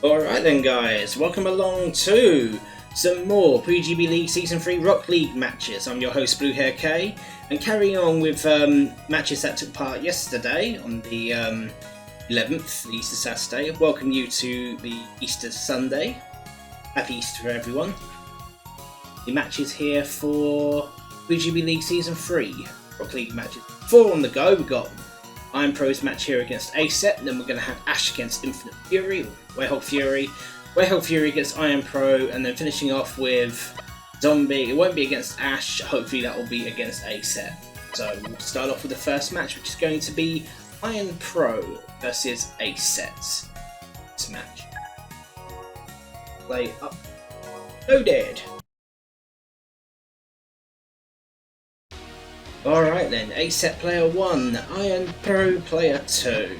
Alright then guys, welcome along to some more PuyoGB League Season 3 Rock League matches. I'm your host Bluehair K, and carrying on with matches that took part yesterday on the 11th, the Easter Saturday. Welcome you to the Easter Sunday. Happy Easter for everyone. The matches here for PuyoGB League Season 3 Rock League matches. 4 on the go. We've got Iron Pro's match here against A-Set, and then we're going to have Ashe against Infinite Fury, or WerehogFury, WerehogFury against Iron Pro, and then finishing off with Zombie. It won't be against Ashe, hopefully that will be against A-Set. So we'll start off with the first match, which is going to be Iron Pro versus A-Set. This match. Play up. Loaded! Alright then, A-Set player 1, Iron Pro player 2.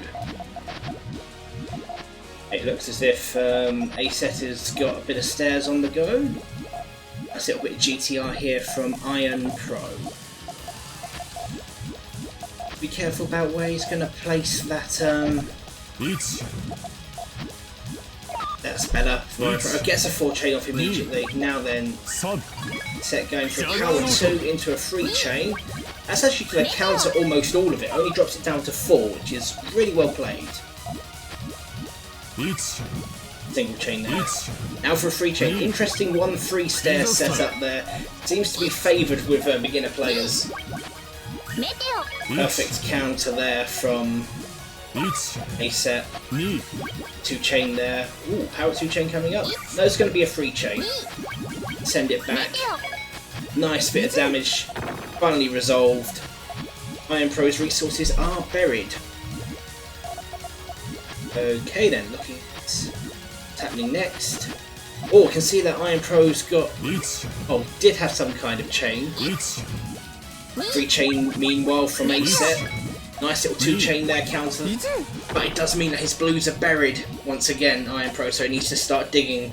It looks as if A-Set has got a bit of stairs on the go. That's a little bit of GTR here from Iron Pro. Be careful about where he's going to place that. That's better for Iron Pro. Gets a 4 chain off immediately. Now then, Set going for a power 2 into a 3 chain. That's actually going to counter almost all of it. Only drops it down to 4, which is really well played. Single chain there. Now for a 3 chain. Interesting 1-3 stair setup there. Seems to be favoured with beginner players. Perfect counter there from A-Set. 2 chain there. Ooh, power 2 chain coming up. No, it's going to be a 3 chain. Send it back. Nice bit of damage. Finally resolved. Iron Pro's resources are buried. Okay then, looking at what's happening next. Oh, I can see that Iron Pro's got... Oh, did have some kind of chain. 3 chain meanwhile from A-Set. Nice little 2 chain there, counter. But it does mean that his blues are buried once again, Iron Pro, so he needs to start digging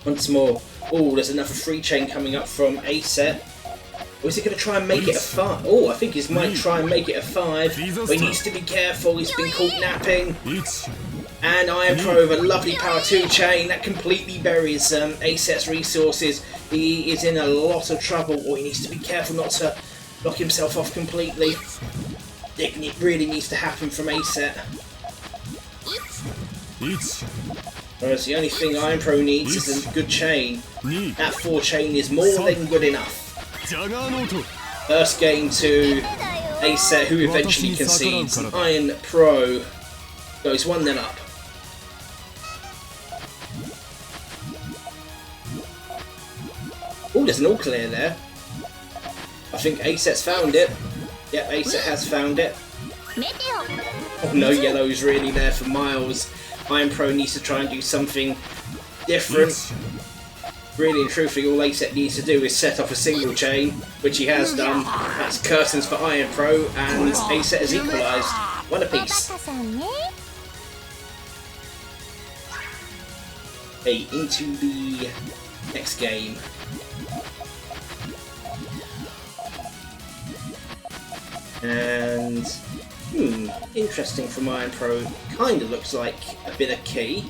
once more. Oh, there's another 3 chain coming up from A-Set. Or is he going to try and make it a 5? Oh, I think he might try and make it a 5. But he needs to be careful, he's been caught napping. And Iron Pro with a lovely power 2 chain that completely buries A-Set's resources. He is in a lot of trouble, or he needs to be careful not to knock himself off completely. It really needs to happen from A-Set. Whereas the only thing Iron Pro needs is a good chain. That 4 chain is more than good enough. First game to A-Set, who eventually concedes. Iron Pro goes 1-0 up. Oh, there's an all clear there. I think A-Set's found it. Yep, A-Set has found it. Oh, no yellows really there for Miles. Iron Pro needs to try and do something different. Really and truthfully, all A-Set needs to do is set off a single chain, which he has done. That's curtains for Iron Pro, and A-Set has equalised. 1 apiece. Okay, into the next game. And interesting from Iron Pro. Kind of looks like a bit of key.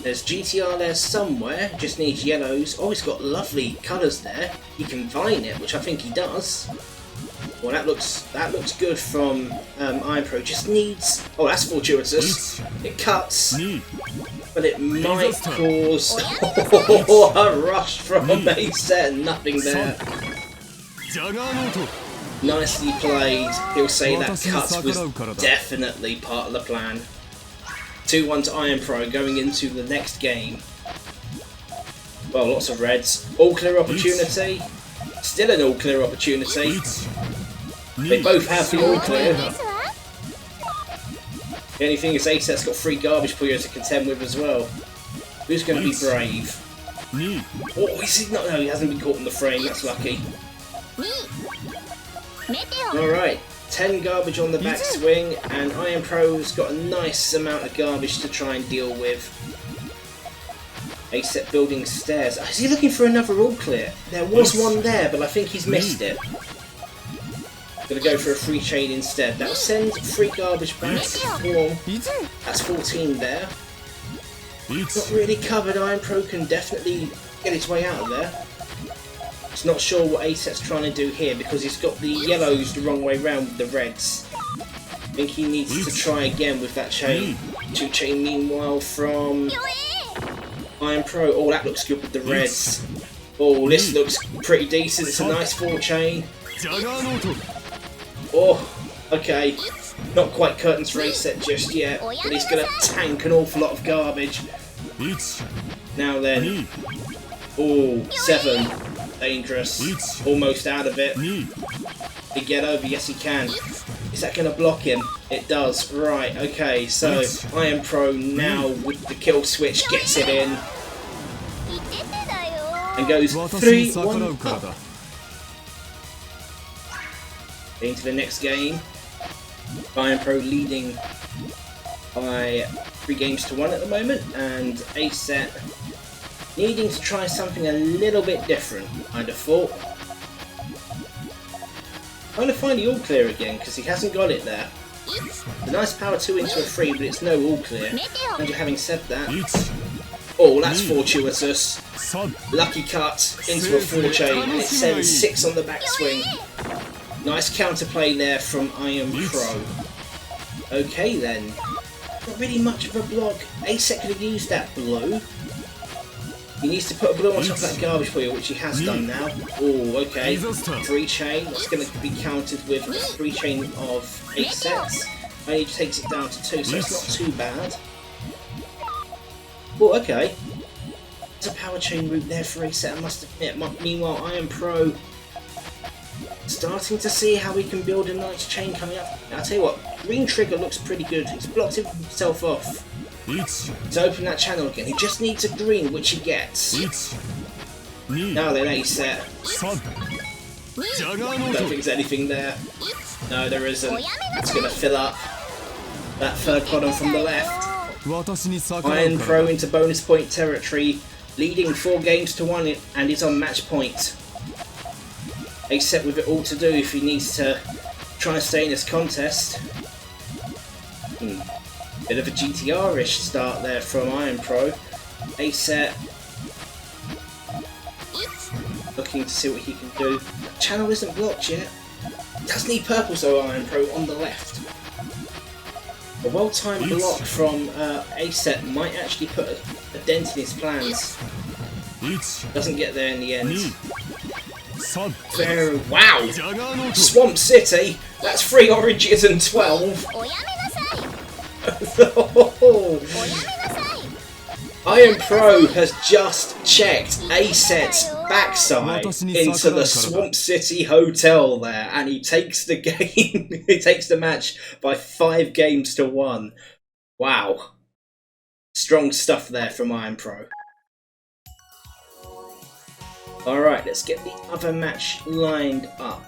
There's GTR there somewhere, just needs yellows. Oh, he's got lovely colours there. He can vine it, which I think he does. Well, that looks good from Iron Pro. Just needs... Oh, that's fortuitous. It cuts, but it might cause a rush from A-Set and nothing there. Nicely played. He'll say that cut was definitely part of the plan. 2-1 to Iron Pro going into the next game. Well, lots of reds. All clear opportunity. Still an all clear opportunity. They both have the all clear. The only thing is A-Set's got 3 garbage Puyo to contend with as well. Who's going to be brave? Oh, is he not? No, he hasn't been caught in the frame. That's lucky. Alright. 10 garbage on the backswing, and Iron Pro's got a nice amount of garbage to try and deal with. A-Set building stairs. Is he looking for another all clear? There was one there, but I think he's missed it. Gonna go for a 3 chain instead. That'll send 3 garbage back. That's 14 there. Not really covered. Iron Pro can definitely get his way out of there. Just not sure what A-Set's trying to do here because he's got the yellows the wrong way round with the reds. I think he needs to try again with that chain. 2 chain meanwhile from Iron Pro. Oh, that looks good with the reds. Oh, this looks pretty decent. It's a nice 4 chain. Oh, okay. Not quite curtains for A-Set just yet, but he's going to tank an awful lot of garbage. Now then. Oh, 7. Dangerous. Almost out of it. He get over? Yes, he can. Is that going to block him? It does. Right, okay, so Iron Pro now with the kill switch gets it in. And goes 3-1 up. Into the next game. Iron Pro leading by 3 games to 1 at the moment, and A-Set needing to try something a little bit different, I'd have thought. Trying to find the all clear again because he hasn't got it there. It's a nice power 2 into a 3, but it's no all clear. And having said that, oh, that's fortuitous. Lucky cut into a 4 chain, and it sends 6 on the backswing. Nice counterplay there from Iron Pro. Okay then. Not really much of a block. A-Set could have used that blue. He needs to put a blue on top of that garbage for you, which he has done now. Oh, okay. 3 chain. That's going to be countered with a 3 chain of A-Sets. Only takes it down to 2, so it's not too bad. Oh, okay. There's a power chain route there for A-Set, I must admit. Meanwhile, Iron Pro starting to see how we can build a nice chain coming up. Now, I'll tell you what, green trigger looks pretty good. He's blocked himself off to open that channel again. He just needs a green, which he gets. Now then, A-Set. Don't think there's anything there. No, there isn't. It's going to fill up that third bottom from the left. Iron Pro into bonus point territory, leading 4 games to 1, and is on match point. A-Set with it all to do if he needs to try and stay in this contest. Bit of a GTR-ish start there from Iron Pro. A-Set looking to see what he can do. Channel isn't blocked yet. Does need purple, so Iron Pro on the left. A well-timed block from A-Set might actually put a dent in his plans. Doesn't get there in the end. Very, wow! Swamp City! That's 3 oranges and 12! Iron Pro has just checked A-Set's backside into the Swamp City Hotel there, and he takes the game, he takes the match by 5 games to 1. Wow. Strong stuff there from Iron Pro. Alright, let's get the other match lined up,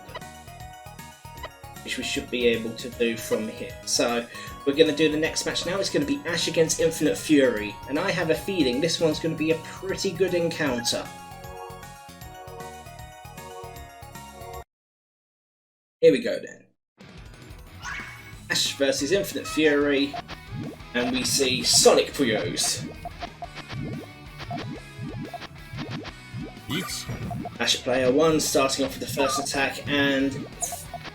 which we should be able to do from here. So, we're going to do the next match now. It's going to be Ashe against Infinite Fury, and I have a feeling this one's going to be a pretty good encounter. Here we go then. Ashe versus Infinite Fury, and we see Sonic Puyos. Ashe player 1 starting off with the first attack, and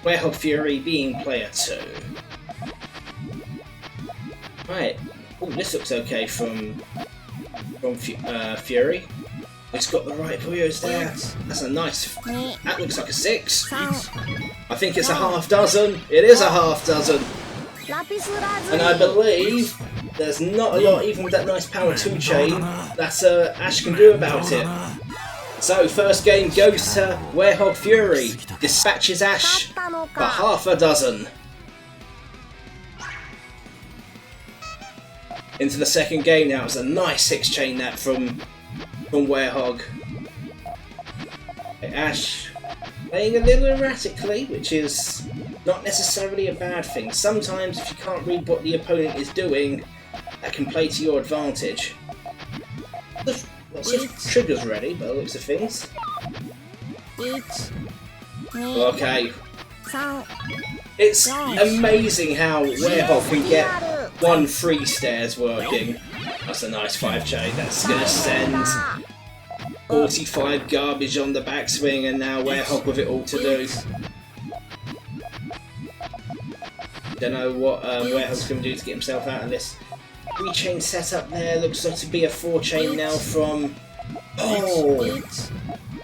WerehogFury being player 2. Right, oh, this looks okay from Fury. It's got the right Puyos there. That's a nice. That looks like a 6. I think it's a half dozen. It is a half dozen. And I believe there's not a lot, even with that nice power 2 chain, that Ashe can do about it. So, first game goes to WerehogFury. Dispatches Ashe for half a dozen. Into the second game now. It's a nice 6 chain that from Werehog. Ashe playing a little erratically, which is not necessarily a bad thing. Sometimes if you can't read what the opponent is doing, that can play to your advantage. Lots of triggers ready, by the looks of things. Okay. It's amazing how Werehog can get 1 free stairs working. That's a nice 5 chain. That's going to send 45 garbage on the backswing, and now Werehog with it all to do. Don't know what Werehog's going to do to get himself out of this. 3 chain setup there. Looks like to be a 4 chain now from... Oh!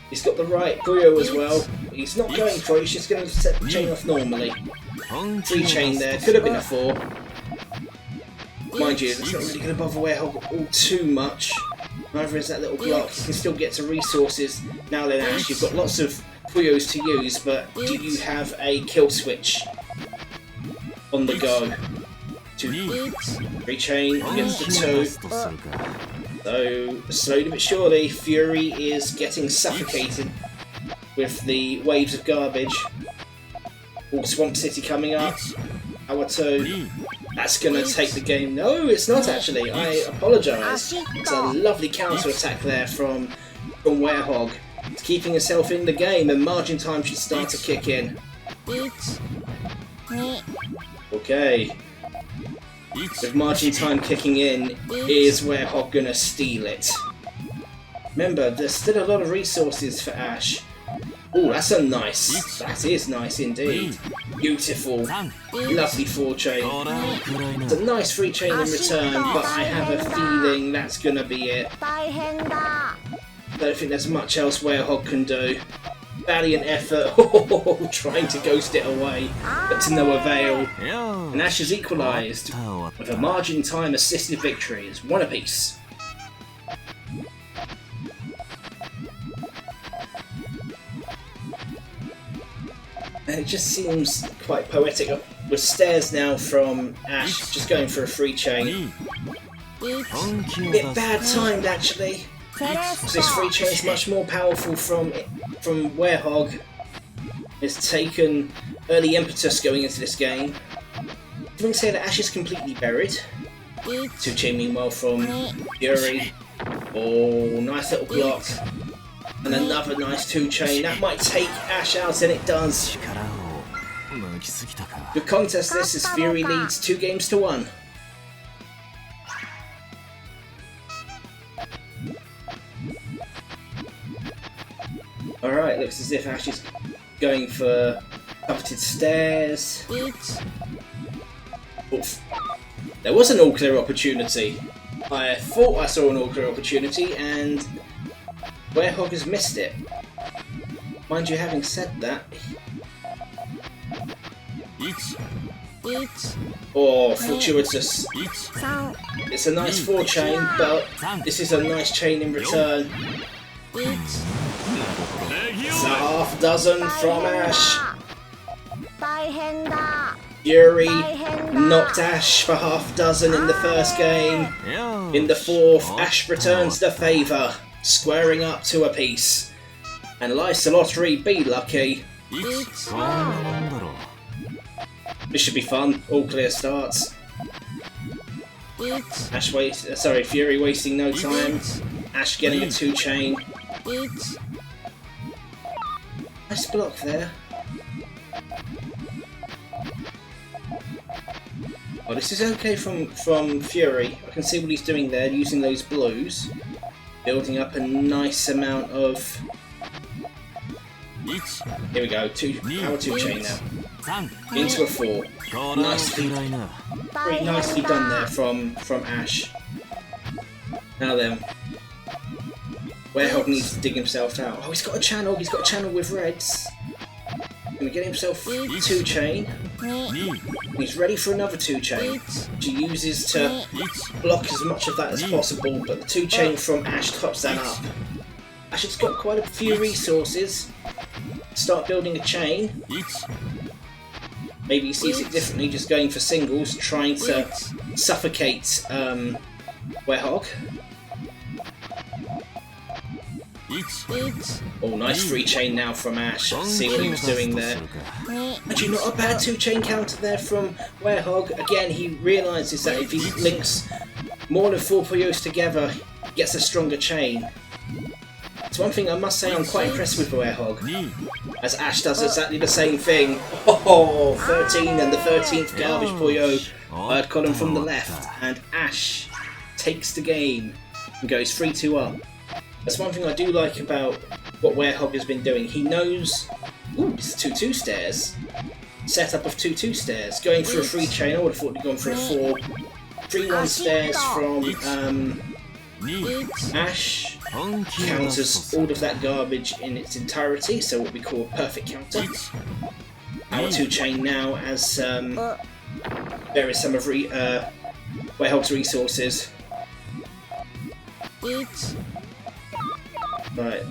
He's got the right Puyo as well. He's not going for it, he's just going to set the chain off normally. 3 chain there. Could have been a 4. Mind you, that's not really going to bother Werehog all too much. Neither is that little block. You can still get to resources. Now then, Ashe, you've got lots of Puyos to use, but do you have a kill switch on the go? 2, 3 chain against the 2. So, slowly but surely, Fury is getting suffocated with the waves of garbage. All Swamp City coming up. Hour 2. That's going to take the game. No, it's not actually. I apologise. It's a lovely counter-attack there from Werehog. It's keeping himself in the game, and margin time should start to kick in. Okay. With margin time kicking in, is Werehog going to steal it? Remember, there's still a lot of resources for Ashe. Oh, that's a nice. That is nice indeed. Beautiful. Lovely 4 chain. It's a nice 3 chain in return, but I have a feeling that's going to be it. I don't think there's much else Werehog can do. Valiant effort, trying to ghost it away, but to no avail. And Ashe is equalised with a margin time assisted victory. It's 1 apiece. And it just seems quite poetic with stairs now from Ashe, just going for a 3 chain. A bit bad timed actually. This 3 chain is much more powerful from Werehog. It's taken early impetus going into this game. I wouldn't say that Ashe is completely buried. 2 chain meanwhile from Fury. Oh, nice little block. And another nice 2 chain. That might take Ashe out, and it does. Good contest this as Fury leads 2 games to 1. Alright, looks as if Ashe is going for coveted stairs. Oof. There was an all-clear opportunity. I thought I saw an all-clear opportunity, and Werehog has missed it. Mind you, having said that... Oh, fortuitous. It's a nice 4 chain, but this is a nice chain in return. It's a half dozen from Ashe. Fury knocked Ashe for half dozen in the first game. In the 4th, Ashe returns the favour, squaring up 2 apiece. And life's a lottery, be lucky. This should be fun. All clear starts. Fury wasting no time. Ashe getting a 2 chain. Nice block there. Oh, this is okay from Fury. I can see what he's doing there, using those blues. Building up a nice amount of... Here we go, power 2 chain now. Into a 4. Very nicely done there from Ashe. Now then, Werehog needs to dig himself out. Oh, he's got a channel with reds. Gonna get himself 2 chain. He's ready for another 2 chain, which he uses to block as much of that as possible, but the 2 chain from Ashe tops that up. Ashe has got quite a few resources. Start building a chain. Maybe he sees it differently, just going for singles, trying to suffocate Werehog. Oh, nice 3 chain now from Ashe. See what he was doing there. Actually, not a bad 2 chain counter there from Werehog. Again, he realises that if he links more than 4 Puyos together, he gets a stronger chain. It's one thing I must say I'm quite impressed with Werehog, as Ashe does exactly the same thing. Oh, 13 and the 13th garbage Puyo. Third column from the left, and Ashe takes the game and goes 3-2 up. That's one thing I do like about what Werehog has been doing. He knows... Ooh, it's 2-2 stairs. Setup of 2-2 stairs. Going for a 3 chain, I would have thought he'd gone for a 4. 3-1 stairs from Ashe. Counters all of that garbage in its entirety, so what we call a perfect counter. Our 2 chain now as there is some of Werehog's resources. Right.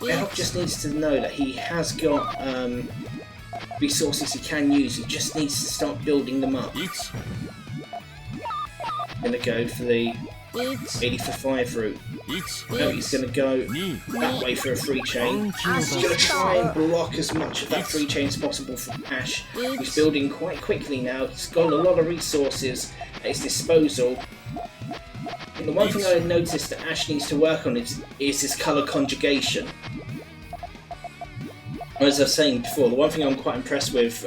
Werehog just needs to know that he has got resources he can use, he just needs to start building them up. Gonna go for the 80 for 5 route. No, he's gonna go that way for a 3 chain. He's gonna try and block as much of that 3 chain as possible from Ashe. He's building quite quickly now, he's got a lot of resources at his disposal. And the one thing I noticed that Ashe needs to work on is his colour conjugation. As I was saying before, the one thing I'm quite impressed with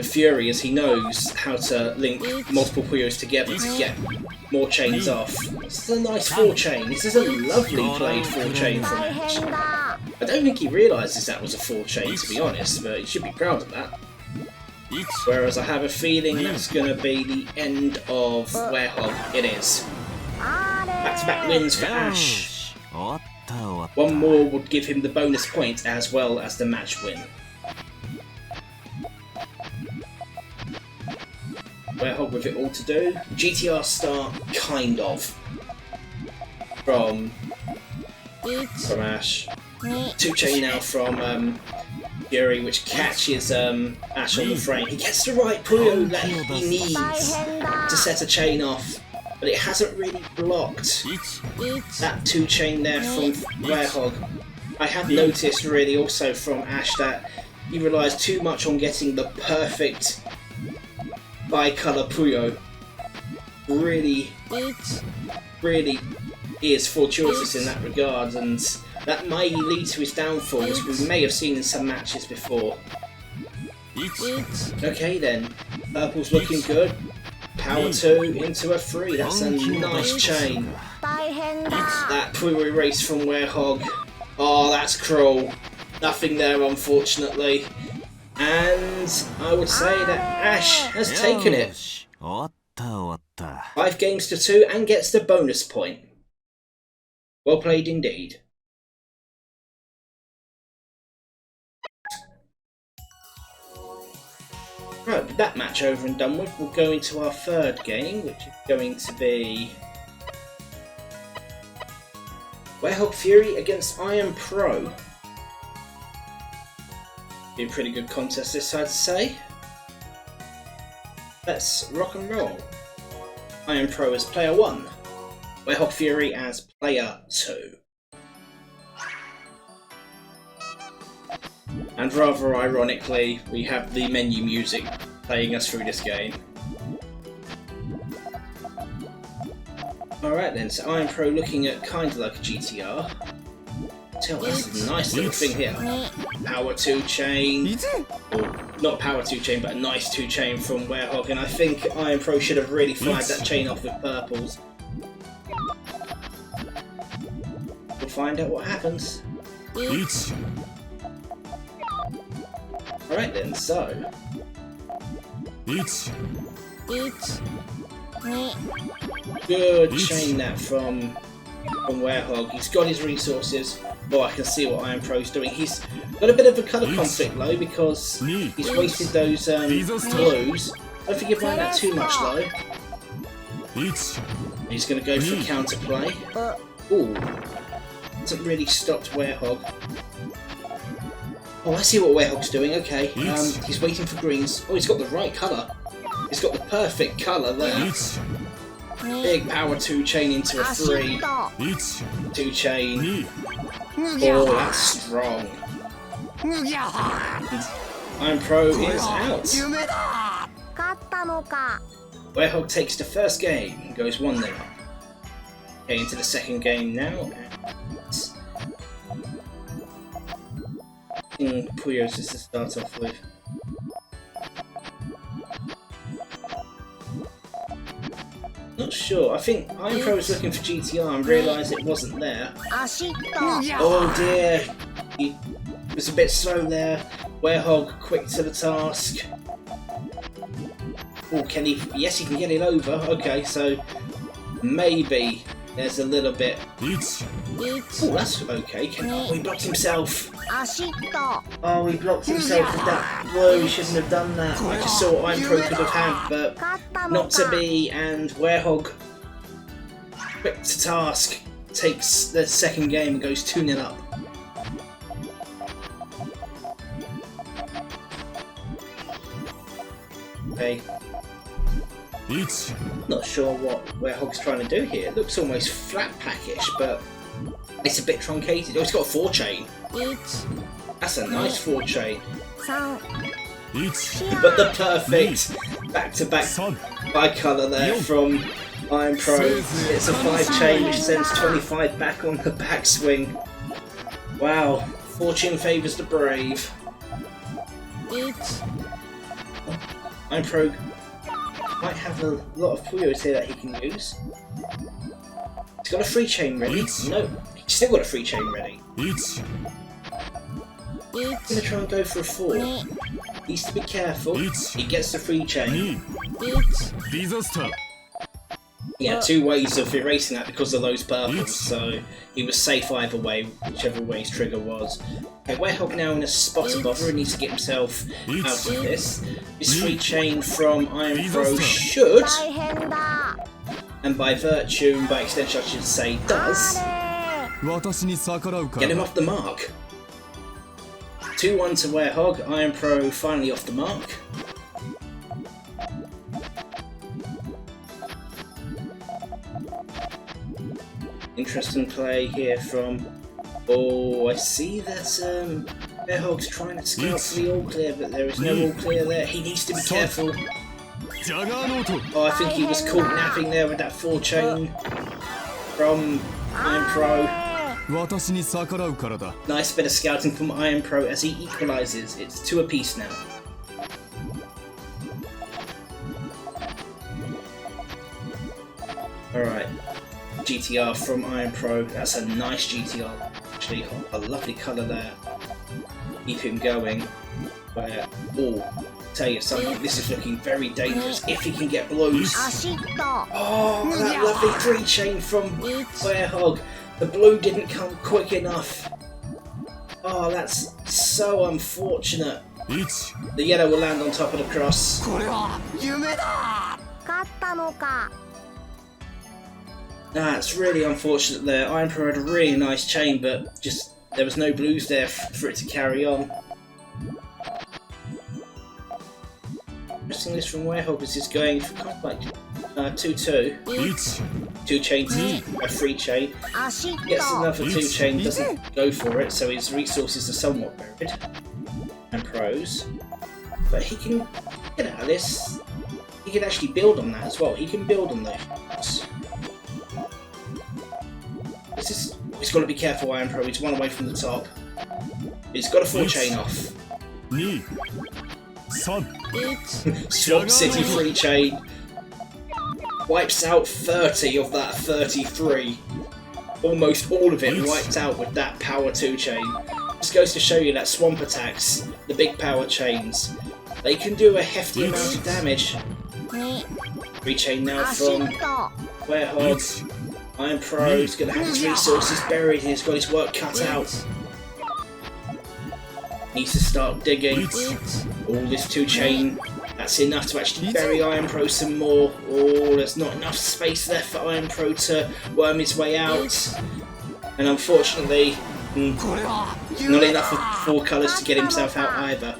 Fury is he knows how to link multiple Puyos together to get more chains off. This is a nice 4 chain. This is a lovely played 4 chain from Ashe. I don't think he realises that was a 4 chain, to be honest, but he should be proud of that. Whereas I have a feeling that's going to be the end of Werehog. It is. Back-to-back wins for Ashe. One more would give him the bonus point as well as the match win. Werehog with it all to do. GTR start, kind of. From Ashe. 2 chain now from Fury, which catches Ashe on the frame. He gets the right Puyo that he needs to set a chain off, but it hasn't really blocked that 2 chain there from Werehog. I have noticed really also from Ashe that he relies too much on getting the perfect bi-colour Puyo. Really is fortuitous in that regard, and that may lead to his downfall, as we may have seen in some matches before. Okay then, purple's looking good. Power 2 into a 3, that's a nice chain. That Puyo erase from Werehog. Oh, that's cruel. Nothing there, unfortunately. And I would say that Ashe has taken it. 5 games to 2 and gets the bonus point. Well played indeed. Right, with that match over and done with, we'll go into our 3rd game, which is going to be WerehogFury against Iron Pro. Be a pretty good contest this, I'd say. Let's rock and roll. Iron Pro as player 1, WerehogFury as player 2. And rather ironically, we have the menu music playing us through this game. Alright then, so Iron Pro looking at kind of like a GTR. Tell us a nice little thing here. Power 2 chain. Or not power 2 chain, but a nice 2 chain from Werehog, and I think Iron Pro should have really flagged that chain off with purples. We'll find out what happens. Alright then, so... Good chain that from Werehog. He's got his resources. Oh, I can see what Iron Pro's doing. He's got a bit of a colour conflict though, because he's wasted those blues. Don't forgive him that too much though. He's going to go for counterplay. Ooh, hasn't really stopped Werehog. Oh, I see what Werehog's doing. Okay, he's waiting for greens. Oh, he's got the right colour. He's got the perfect colour there. Big power 2 chain into a 3. 2 chain. Oh, that's strong. Iron Pro is out. Werehog takes the first game and goes 1-0 up. Okay, into the second game now. Puyo's just to start off with. Not sure. I think Iron Pro was looking for GTR and realised it wasn't there. Oh dear. He was a bit slow there. Werehog quick to the task. Oh, can he? Yes, he can get it over. Okay, so maybe there's a little bit. Oh, that's okay. Oh, he blocked himself. Oh, he blocked himself with that blow. He shouldn't have done that. I just saw what Iron Pro could have had, but not to be. And Werehog, quick to task, takes the second game and goes 2-0 up. Okay. Not sure what Werehog's trying to do here. It looks almost flat packish, but it's a bit truncated. Oh, it's got a 4-chain. That's a nice 4-chain. But the perfect back-to-back bi-colour there from Iron Pro. It's a 5-chain which sends 25 back on the backswing. Wow, fortune favours the brave. Iron Pro might have a lot of Puyos here that he can use. He's got a 3-chain ready. No, he's still got a 3-chain ready. He's going to try and go for a 4. Needs to be careful. He gets the 3-chain. He had 2 ways of erasing that because of those purples, so he was safe either way, whichever way his trigger was. Okay, Werehog now in a spot of bother and needs to get himself out of this. This 3-chain from Iron Pro should, and by virtue, and by extension I should say does, get him off the mark. 2-1 to Werehog. Iron Pro finally off the mark. Interesting play here from... Oh, I see that Werehog's trying to scout for the all-clear, but there is no all-clear there. He needs to be careful. Oh, I think he was caught napping there with that 4-chain from Iron Pro. Nice bit of scouting from Iron Pro as he equalises. It's 2 apiece now. Alright. GTR from Iron Pro. That's a nice GTR. Actually, a lovely colour there. Keep him going. Where, oh, tell you something, this is looking very dangerous if he can get blows. Oh, that lovely 3-chain from Werehog. The blue didn't come quick enough. Oh, that's so unfortunate. The yellow will land on top of the cross. That's really unfortunate there. Iron Pro had a really nice chain, but just there was no blues there for it to carry on. Interesting this from Werehog is going for kind of like 2-2. 2 chains, a 3-chain. Gets another 2-chain, doesn't go for it, so his resources are somewhat buried. And Pros. But he can get out of this. He can actually build on that as well. He can build on those. He's got to be careful, Iron Pro. He's 1 away from the top. He's got a 4-chain off. Swamp City 3-chain. Wipes out 30 of that 33. Almost all of it wiped out with that power 2-chain. This goes to show you that swamp attacks, the big power chains, they can do a hefty amount of damage. 3-chain now from Werehog. Iron Pro is going to have his resources buried and he's got his work cut out. Needs to start digging. All this 2-chain, that's enough to actually bury Iron Pro some more. Oh, there's not enough space left for Iron Pro to worm his way out. And unfortunately, not enough of 4 colours to get himself out either.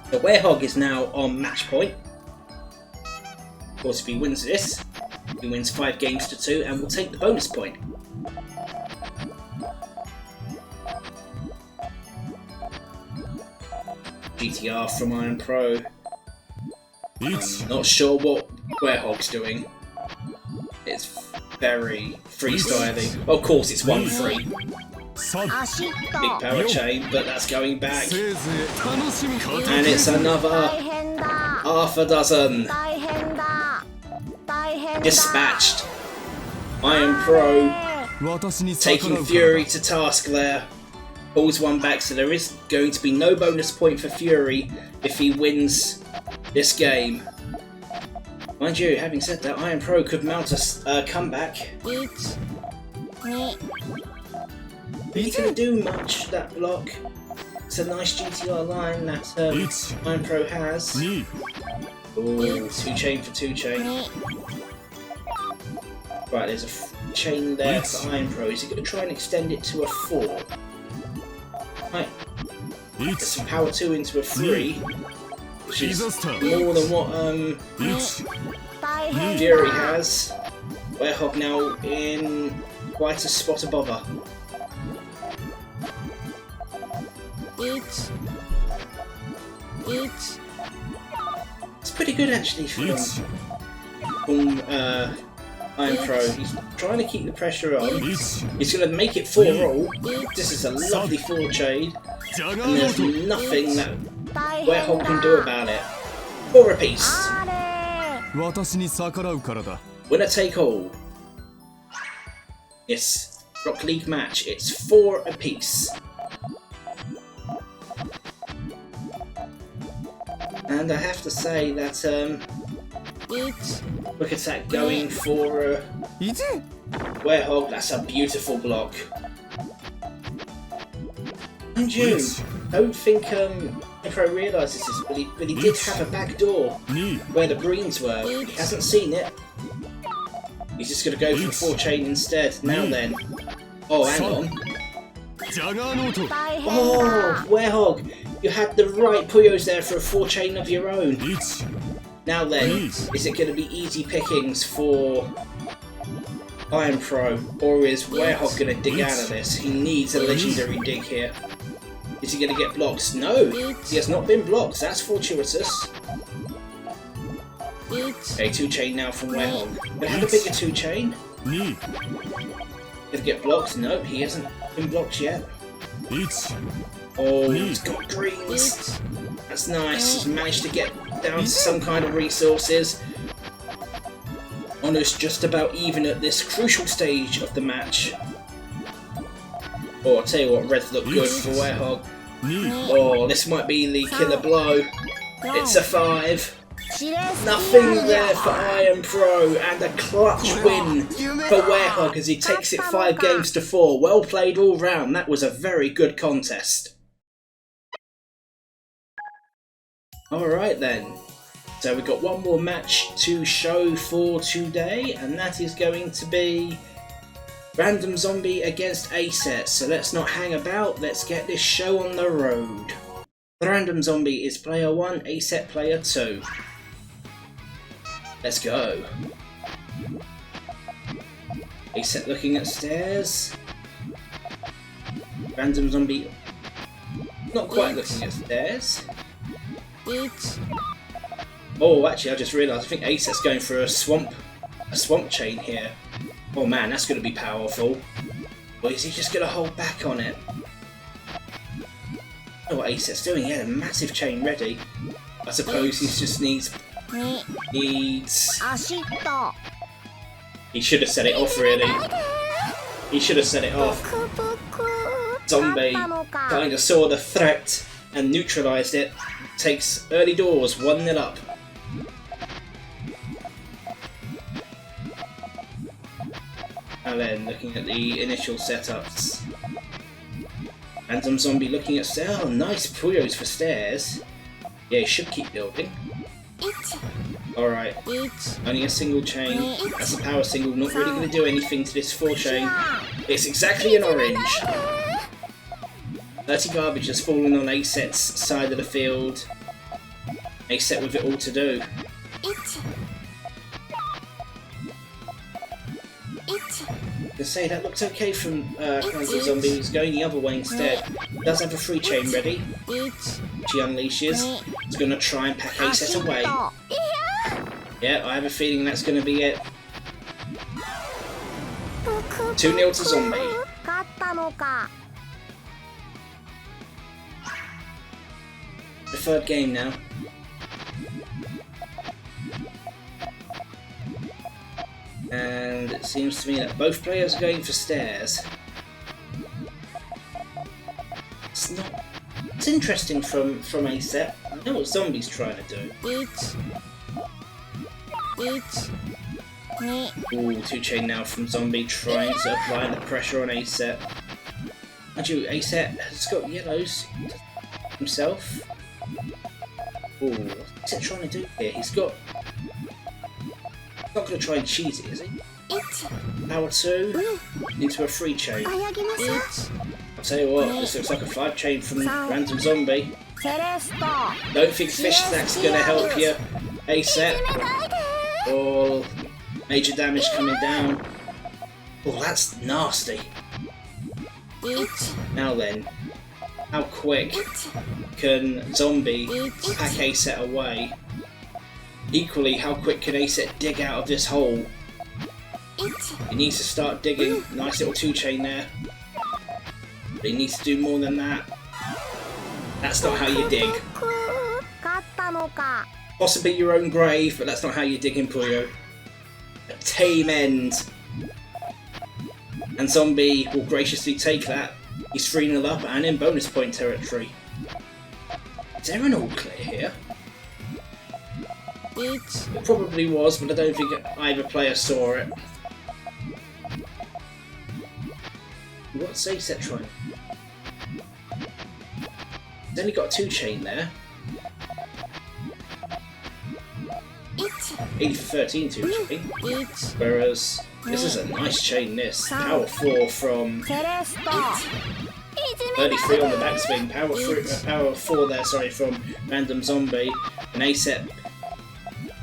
The Werehog is now on match point. Of course, if he wins this, he wins 5 games to 2 and will take the bonus point. GTR from Iron Pro. I'm not sure what Werehog's doing. It's very freestyling. Of course, it's 1-3. Big power chain, but that's going back. And it's another half a dozen. Dispatched. Iron Pro taking Fury to task there. Pulls one back, so there is going to be no bonus point for Fury if he wins this game. Mind you, having said that, Iron Pro could mount a comeback. He couldn't do much, that block. It's a nice GTR line that Iron Pro has. Ooh, 2 chain for 2 chain. Right, there's a chain there for Iron Pro. Is he going to try and extend it to a 4? Right. Get some power 2 into a 3, which is more than what Fury has. Werehog now in quite a spot above her. It's pretty good actually from Iron Pro. He's trying to keep the pressure on. He's going to make it 4-all. This is a lovely 4 chain, and there's nothing that Werehog can do about it. 4 apiece. Winner take all. Yes, Rock League match. It's 4 apiece. And I have to say that look at that going for Werehog. That's a beautiful block. And you don't think Pro realises this, but he did have a back door where the greens were. He hasn't seen it. He's just going to go for the 4 chain instead. Now then. Oh, hang on. Oh, Werehog, you had the right Puyos there for a 4 chain of your own. Now then, is it going to be easy pickings for Iron Pro, or is Werehog going to dig out of this? He needs a legendary dig here. Is he going to get blocks? No, he has not been blocked. That's fortuitous. Okay, 2 chain now from Werehog. Gonna have a bigger 2 chain. Gonna get blocked? Nope, he hasn't been blocked yet. Oh, he's got greens. That's nice. He's managed to get down to some kind of resources. Almost just about even at this crucial stage of the match. Oh, I'll tell you what, reds look good for Werehog. Oh, this might be the killer blow. It's a 5. Nothing there for Iron Pro, and a clutch win for Werehog as he takes it 5 games to 4. Well played all round. That was a very good contest. Alright then. So we've got one more match to show for today, and that is going to be RandomZombie against A-Set. So let's not hang about, let's get this show on the road. The RandomZombie is player 1, A-Set player 2. Let's go. A-Set looking at stairs. RandomZombie not quite looking at stairs. Oh, actually, I just realised I think A-Set's going for a swamp chain here. Oh man, that's going to be powerful. Or is he just going to hold back on it? Oh, what A-Set's doing? He had a massive chain ready. I suppose he just needs. He should have set it off, really. He should have set it off. Zombie kind of saw the threat and neutralised it. Takes early doors, 1-0 up. And then looking at the initial setups. RandomZombie looking at stairs. Oh, nice Puyos for stairs. Yeah, he should keep building. Alright, only a single chain. That's a power single, not really going to do anything to this 4 chain. It's exactly an orange. 30 garbage has fallen on A-Set's side of the field. A-Set with it all to do. To say that looks okay from RandomZombie. He's going the other way instead. He does have a 3 chain ready, which he unleashes. He's going to try and pack A-Set away. Yeah, I have a feeling that's going to be it. 2-0 to Zombie. The 3rd game now. And it seems to me that both players are going for stairs. It's interesting from A-Set. I know what Zombie's trying to do. Ooh, 2 chain now from Zombie, trying to apply the pressure on A-Set. Mind you, A-Set has got yellows himself. Ooh, what's A-Set trying to do here? He's not going to try and cheese it, is he? Power 2 into a 3 chain. I'll tell you what, this looks like a 5 chain from RandomZombie. Don't think Fish Snack's going to help you, A-Set. Or major damage coming down. Oh, that's nasty. Now then, how quick can Zombie pack A-Set away? Equally, how quick can A-Set dig out of this hole? He needs to start digging. Nice little 2 chain there. But he needs to do more than that. That's not how you dig. Possibly your own grave, but that's not how you dig in Puyo. A tame end. And Zombie will graciously take that. He's 3-0 up and in bonus point territory. Is there an all clear here? It probably was, but I don't think either player saw it. What's A-Set trying? He's only got a 2 chain there. 8 for 13 2 chain. Whereas this is a nice chain, this. Power 4 from 33 on the backswing. Power 4 there, sorry, from RandomZombie. And A-Set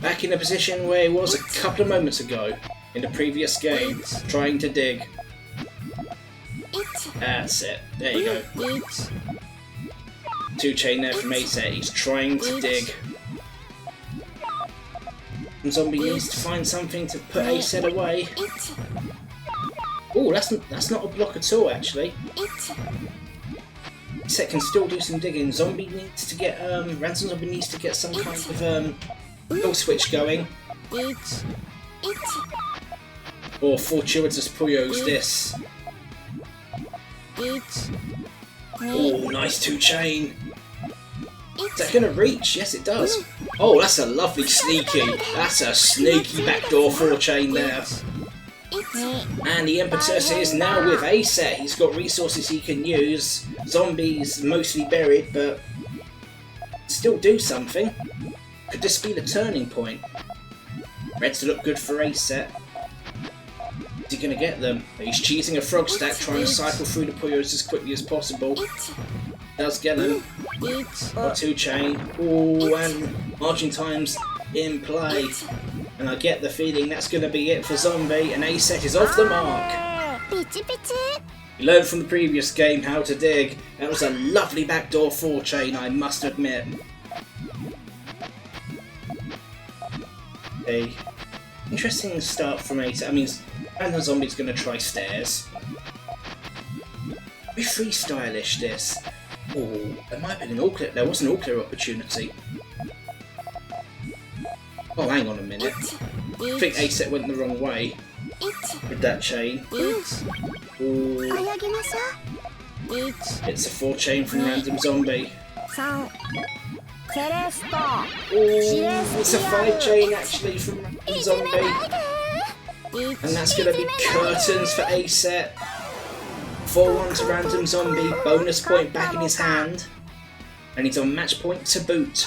back in the position where he was a couple of moments ago in the previous game, trying to dig. That's it. There you go. 2 chain there from A-Set. He's trying to dig. And Zombie needs to find something to put A-Set away. Oh, that's not a block at all, actually. A-Set can still do some digging. Zombie needs to get RandomZombie needs to get some kind of kill switch going. Or fortuitous Puyo's this. Oh, nice 2 chain. Is that going to reach? Yes, it does. Oh, that's a lovely sneaky. That's a sneaky backdoor 4 chain there. And the impetus is now with A-Set. He's got resources he can use. Zombie's mostly buried, but still do something. Could this be the turning point? Reds look good for A-Set. Is he going to get them? He's cheesing a frog stack, trying to cycle through the Puyos as quickly as possible. Does get them. Or 2 chain. Ooh, and margin times in play. And I get the feeling that's going to be it for Zombie, and A-Set is off the mark. He learned from the previous game how to dig. That was a lovely backdoor 4 chain, I must admit. Okay. Interesting start from A-Set. I mean, RandomZombie's going to try stairs. Very freestyle-ish, this. Oh, there might have been an all-clear. There was an all-clear opportunity. Oh, hang on a minute. I think A-Set went the wrong way with that chain. Ooh. It's a 4 chain from RandomZombie. Oh, it's a 5 chain actually from RandomZombie. And that's going to be curtains for A-Set. 4-1 to RandomZombie, bonus point back in his hand. And he's on match point to boot.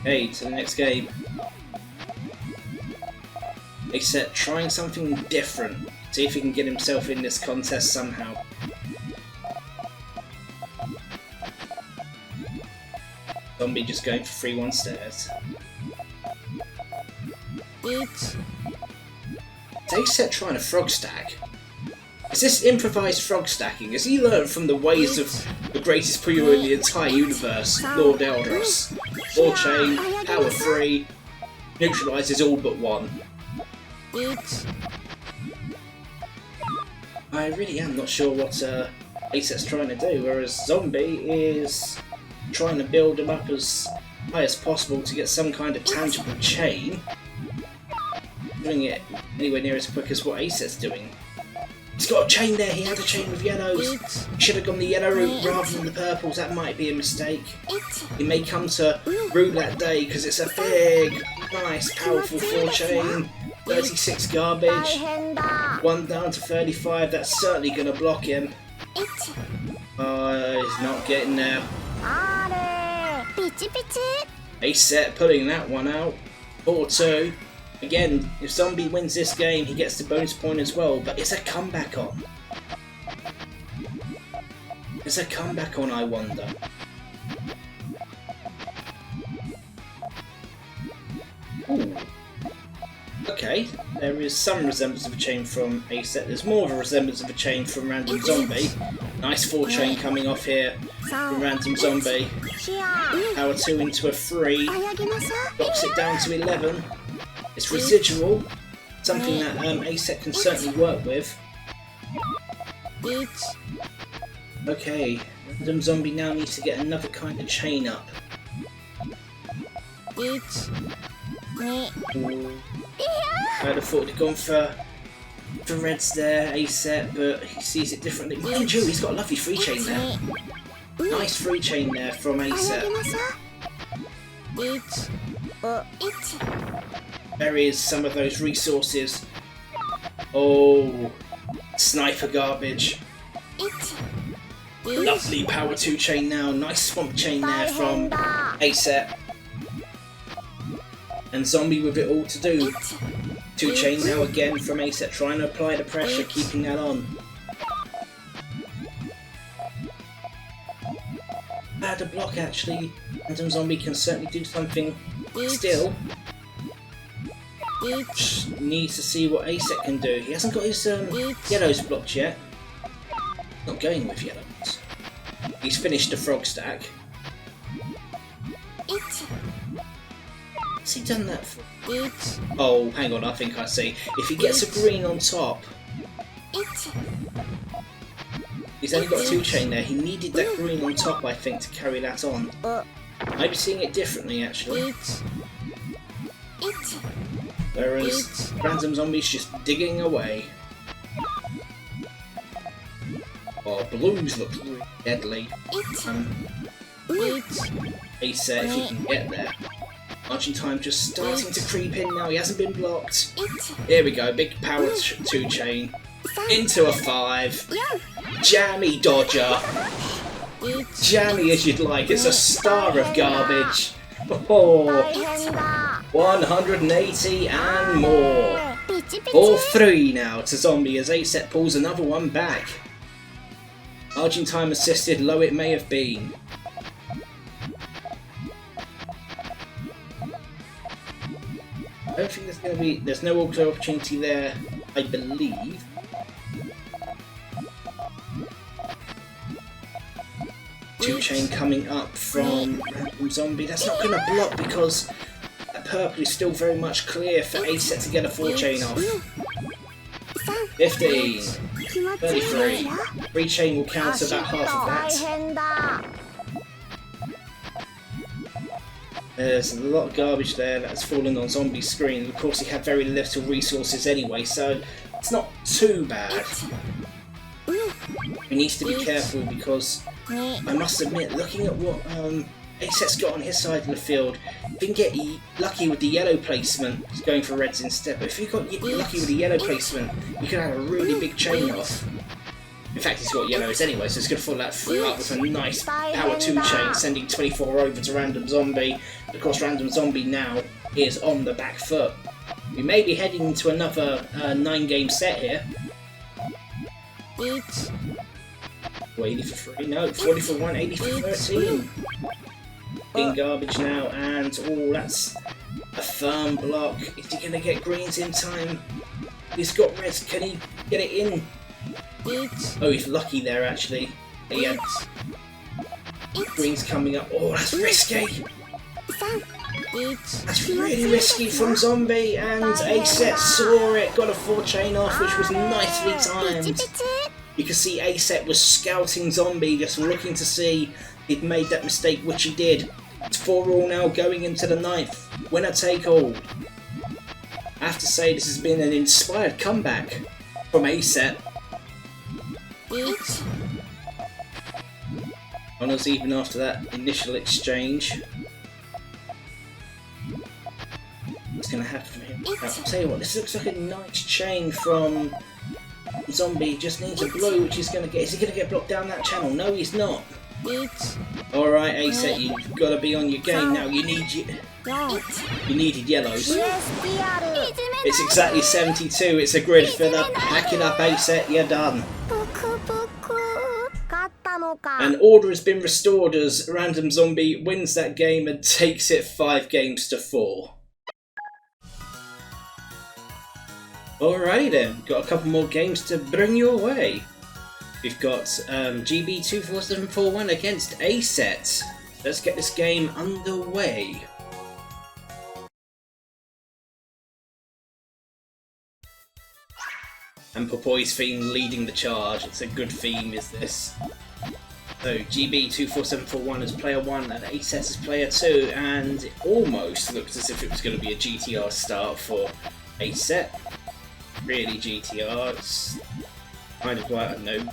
Okay, to the next game. A-Set trying something different. See if he can get himself in this contest somehow. Zombie just going for 3-1 stairs. Is A-Set trying to frog stack? Is this improvised frog stacking? Has he learned from the ways of the greatest Puyo in the entire universe, Lord Eldros? 4 chain, power 3, neutralises all but 1. I really am not sure what A-Set's trying to do, whereas Zombie is trying to build him up as high as possible to get some kind of tangible chain. doing it anywhere near as quick as what A-Set's doing. He's got a chain there, he had a chain with yellows. He should have gone the yellow route rather than the purples, that might be a mistake. He may come to roulette day because it's a big, nice, powerful 4-chain. 36 garbage. 1 down to 35, that's certainly going to block him. He's not getting there. A-Set pulling that one out. 4-2. Again, if Zombie wins this game, he gets the bonus point as well, but is a comeback on? Is a comeback on, I wonder? Ooh. Okay, there is some resemblance of a chain from A-Set. There's more of a resemblance of a chain from RandomZombie. Nice 4-chain coming off here from RandomZombie. Power 2 into a 3. Drops it down to 11. It's residual, something that A-Set can certainly work with. Okay, RandomZombie now needs to get another kind of chain up. I'd have thought he'd gone for reds there, A-Set, but he sees it differently. Mind you, he's got a lovely 3-chain there. Nice 3-chain there from A-Set. Buries some of those resources. Oh, sniper garbage. Lovely power 2-chain now. Nice swamp chain there from A-Set. And Zombie with it all to do. 2-chain now again from A-Set, trying to apply the pressure, keeping that on. Bad a block actually. RandomZombie can certainly do something still. Needs to see what A-Set can do. He hasn't got his yellows blocked yet. Not going with yellows. He's finished the frog stack. Has he done that for? Oh, hang on, I think I see. If he gets a green on top, he's only got a 2-chain there. He needed that green on top, I think, to carry that on. Maybe seeing it differently, actually. Whereas RandomZombie's just digging away. Oh, blues look really deadly. A-Set, if he can get there. Marching time just starting to creep in now, he hasn't been blocked. Here we go, big power 2-chain. Into a 5. Jammy dodger. Jammy as you'd like, it's a star of garbage. Oh, 180 and more. 4-3 now to Zombie as A-Set pulls another one back. Marching time assisted, low it may have been. I don't think there's no auto opportunity there, I believe. Two-chain coming up from RandomZombie. That's not going to block because that purple is still very much clear for A-Set to get a 4-chain off. 15, 33. 3-chain will counter about half of that. There's a lot of garbage there that's fallen on Zombie's screen. Of course, he had very little resources anyway, so it's not too bad. He needs to be careful because I must admit, looking at what A-Set's got on his side of the field, if he can get lucky with the yellow placement, he's going for reds instead, but if you got lucky with the yellow placement, you could have a really big chain off. In fact, he's got yellows anyway, so it's going to follow that up with a nice power 2-chain, sending 24 over to RandomZombie. Of course, RandomZombie now is on the back foot. We may be heading into another 9-game set here. 80 for 3, no, 40 for 1, 80 for 13. In garbage now, and oh, that's a firm block. Is he going to get greens in time? He's got reds, can he get it in? Oh, he's lucky there actually. He had greens coming up. Oh, that's risky! That's really risky from Zombie, and A-Set saw it, got a 4-chain off, which was nicely timed. You can see A-Set was scouting Zombie, just looking to see he'd made that mistake, which he did. It's 4-all now going into the 9th. Winner take all. I have to say this has been an inspired comeback from A-Set. Honors even after that initial exchange. What's going to happen from him? I'll tell you what, this looks like a nice chain from Zombie. Just needs a blow, which he's going to get. Is he going to get blocked down that channel? No, he's not. Alright, A-Set, you've got to be on your game now. You needed yellows. It's exactly 72. It's a grid filler. Hack it up, A-Set. You're done. An order has been restored as RandomZombie wins that game and takes it 5 games to 4. Alrighty then, got a couple more games to bring your way. We've got GB 24741 against A-Set. Let's get this game underway. And Popoy's theme leading the charge. It's a good theme, is this? So GB 24741 as player 1 and A-Set as player 2, and it almost looked as if it was going to be a GTR start for A-Set. Really GTR, it's kind of like, I don't know,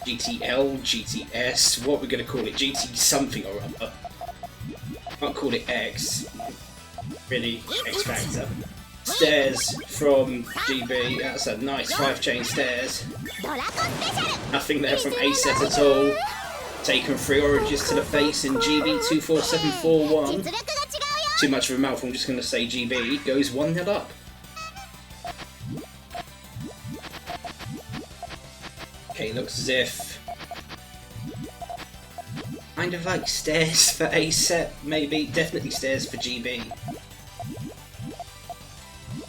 GTL, GTS, what we're going to call it, GT something or other. Can't call it X, really X Factor. Stairs from GB, that's a nice 5-chain stairs. Nothing there from A-Set at all. Taken 3 oranges to the face in GB 24741. Too much of a mouthful, I'm just going to say GB goes 1-0 up. Okay, looks as if kind of like stairs for A-Set, maybe, definitely stairs for GB.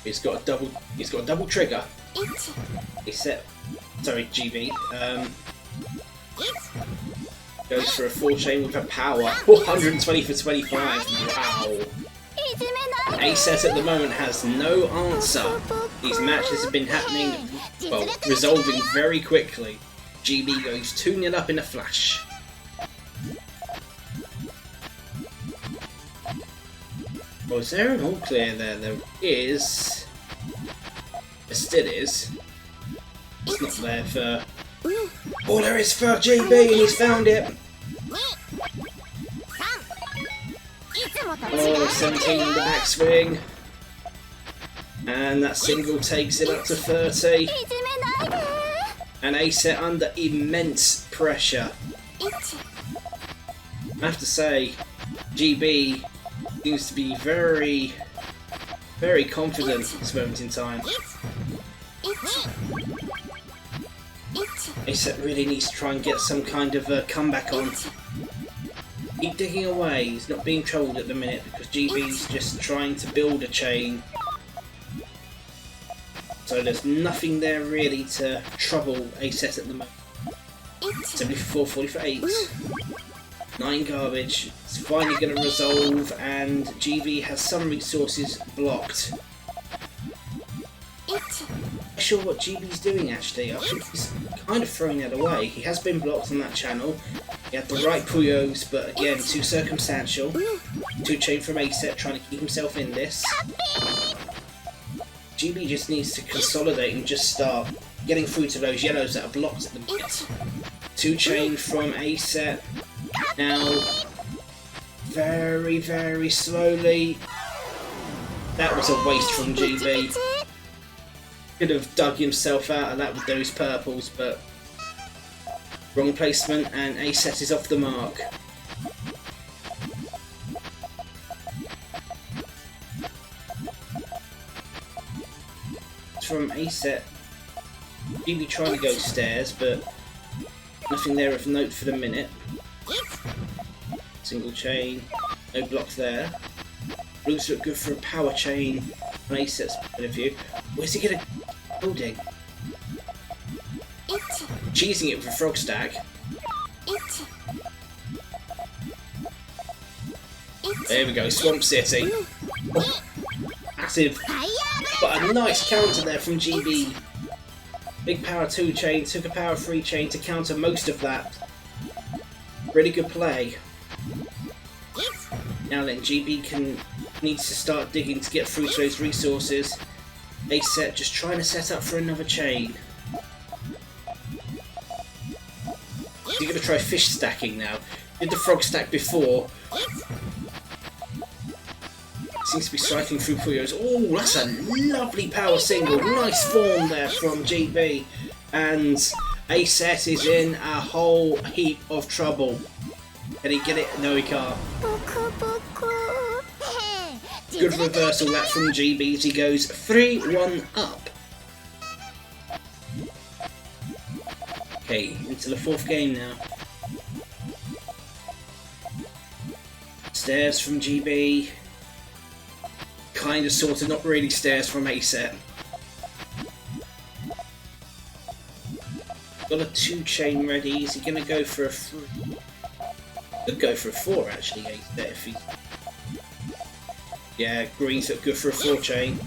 He's got a double trigger. A-Set, sorry, GB. Goes for a 4-chain with a power. 120 for 25. Wow. A-Set at the moment has no answer. These matches have been happening, well, resolving very quickly. GB goes 2-0 up in a flash. Oh, is there an all clear there? There is. There still is. It's not there for. Oh, there is for GB, and he's found it. Oh, 17 in the backswing. And that single takes it up to 30. And A-Set under immense pressure. I have to say, GB seems to be very, very confident at this moment in time. A-Set really needs to try and get some kind of a comeback on. Keep digging away, he's not being troubled at the minute because GB's just trying to build a chain. So there's nothing there really to trouble A-Set at the moment. 74, 40 for 8. 9 garbage. It's finally going to resolve, and GB has some resources blocked. I'm not sure what GB's doing actually. I think he's kind of throwing that away. He has been blocked on that channel. He had the right Puyos, but again, too circumstantial. 2-chain from A-Set, trying to keep himself in this. GB just needs to consolidate and just start getting through to those yellows that are blocked at the minute. 2-chain from A-Set. Now, very, very slowly. That was a waste from GB. Could have dug himself out of that with those purples, but wrong placement, and A-Set is off the mark. From A-Set, GB trying to go stairs, but nothing there of note for the minute. Single chain, no block there. Blues look good for a power chain from A-Set's point of view. Where's he gonna building? Cheesing it with a frog stack. There we go, Swamp City. Oh, massive. But a nice counter there from GB. Big power 2-chain, took a power 3-chain to counter most of that. Really good play. Now then, GB can needs to start digging to get through to those resources. A-Set just trying to set up for another chain. He's going to try fish stacking now. Did the frog stack before. Seems to be striking through Puyo's. Oh, that's a lovely power single. Nice form there from GB. And A-Set is in a whole heap of trouble. Can he get it? No, he can't. Good reversal that from GB as he goes 3-1 up. Okay, into the fourth game now. Stairs from GB. Kind of, sort of, not really stairs from A-Set. Got a 2-chain ready. Is he going to go for a 3? Could go for a 4 actually, A-Set, if he's... Yeah, green's look good for a 4-chain.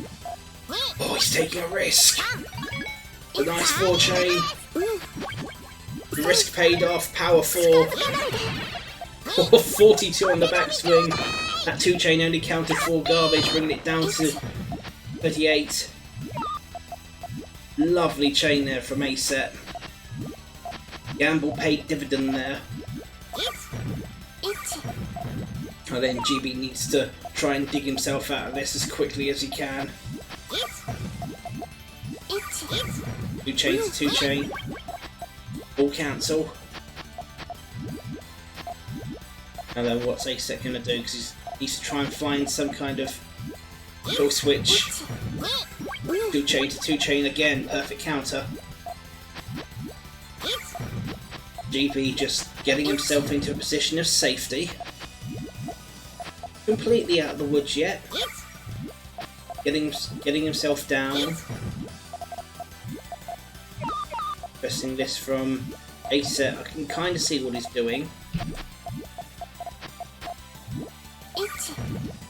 Oh, he's taking a risk! A nice 4-chain. The risk paid off, power 4. 42 on the backswing. That 2-chain only counted 4 garbage, bringing it down to 38. Lovely chain there from A-Set. Gamble paid dividend there. And then GB needs to try and dig himself out of this as quickly as he can. 2 chains to 2-chain. All cancel. And then what's A-Set going to do? Because he needs to try and find some kind of kill switch. 2-chain to 2-chain again. Perfect counter. GB just getting himself into a position of safety. Completely out of the woods yet. Getting himself down. Pressing this from A-Set. I can kind of see what he's doing.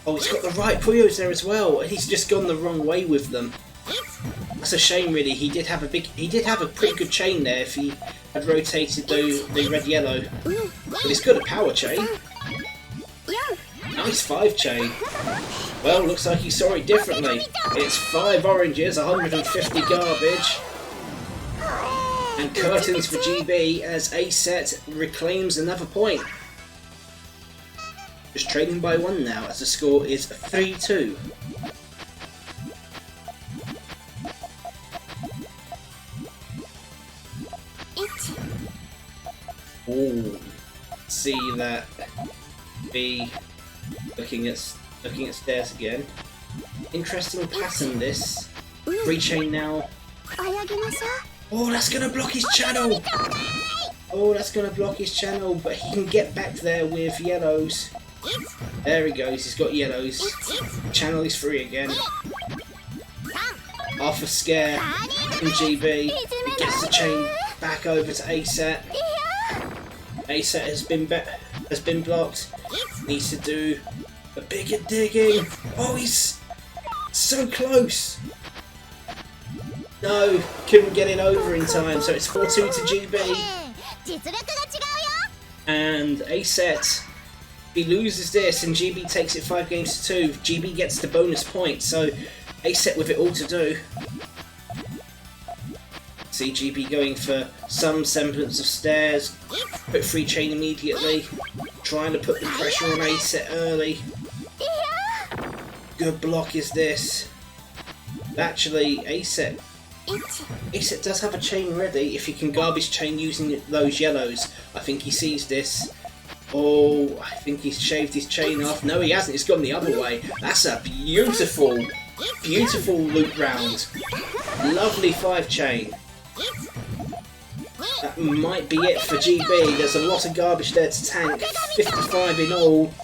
Oh, he's got the right Puyos there as well. He's just gone the wrong way with them. That's a shame, really. He did have a pretty good chain there if he had rotated the red yellow. But he's got a power chain. Nice 5-chain. Well, looks like he saw it differently. It's 5 oranges, 150 garbage. And curtains for GB as A-Set reclaims another point. Just trading by 1 now as the score is 3-2. Oh, see that B looking at stairs again. Interesting pattern this. 3-chain now. Oh, that's gonna block his channel. Oh, that's gonna block his channel, but he can get back there with yellows. There he goes. He's got yellows. Channel is free again. Half a scare from GB. He gets the chain back over to A-Set. A-Set has been blocked. Needs to do a bigger digging. Oh, he's so close. No, couldn't get it over in time. So it's 4-2 to GB. And A-Set, he loses this, and GB takes it 5 games to 2. GB gets the bonus point. So A-Set with it all to do. See GB going for some semblance of stairs. Put 3-chain immediately. Trying to put the pressure on A-Set early. Good block is this. Actually, A-Set does have a chain ready if he can garbage chain using those yellows. I think he sees this. Oh, I think he's shaved his chain off. No, he hasn't. It's gone the other way. That's a beautiful loop round. Lovely 5-chain. That might be it for GB. There's a lot of garbage there to tank. 55 in all.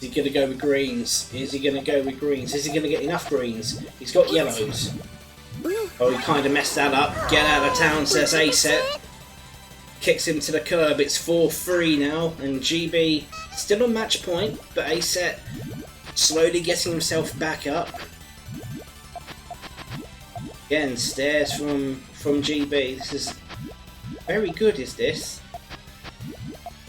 Is he going to go with greens? Is he going to go with greens? Is he going to get enough greens? He's got yellows. Oh, he kind of messed that up. Get out of town, says A-Set. Kicks him to the curb. It's 4-3 now. And GB still on match point, but A-Set slowly getting himself back up. Again, stairs from GB. This is very good, is this?